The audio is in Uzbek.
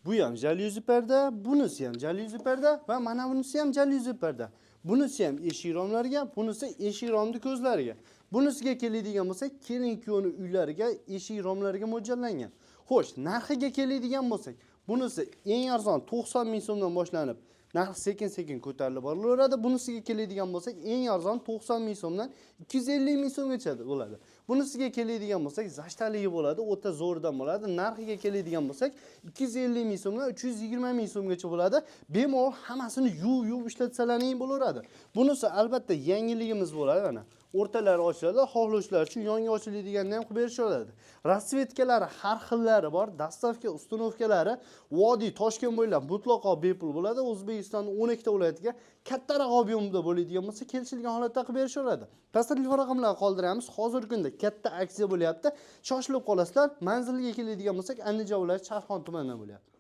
Bu ham jalyuzi parda, bunisi ham jalyuzi parda va mana bunisi ham jalyuzi parda. Bunisi ham eshik romlariga, bunisi eshik romni ko'zlariga. Bunisiga keladigan bo'lsak, kelin-kuyovni uylariga, eshik romlariga mo'ljallangan. Xo'sh, narxiga keladigan bo'lsak, bunisi eng arzon 90 ming so'mdan boshlanib, narx sekin-sekin ko'tarilib boraveradi. Bunisiga keladigan bo'lsak, eng arzon 90 ming so'mdan 250 ming so'mgacha bo'ladi. Bunisiga keladigan bo'lsak, zashtaligi bo'ladi, o'ta zo'rdan bo'ladi. Narxiga keladigan bo'lsak, 250 ming so'mdan 320 ming so'mgacha bo'ladi. Bemalol hammasini yuvib ishlatsalarning bo'laveradi. Bunisi albatta yangiligimiz bo'ladi mana. O'rtalari ochiladi, xohlovchilar uchun yonga ochiladiganini ham qilib berishadi. Rasvetkalari har xillari bor, dastavka ustunovkalari Vodiy Toshkent bo'ylab mutlaqo bepul bo'ladi. O'zbekistonning 12 ta viloyatiga kattaroq ob'yemda bo'ladigan bo'lsa, kelishilgan holatda qilib berishadi. Pastda telefon raqamlarini qoldiramiz. Hozirgi kunda katta aksiya bo'lyapti. Shoshilib qolasizlar. Manzilga keladigan bo'lsak, Andijon viloyati Charxon tumanidan bo'lyapti.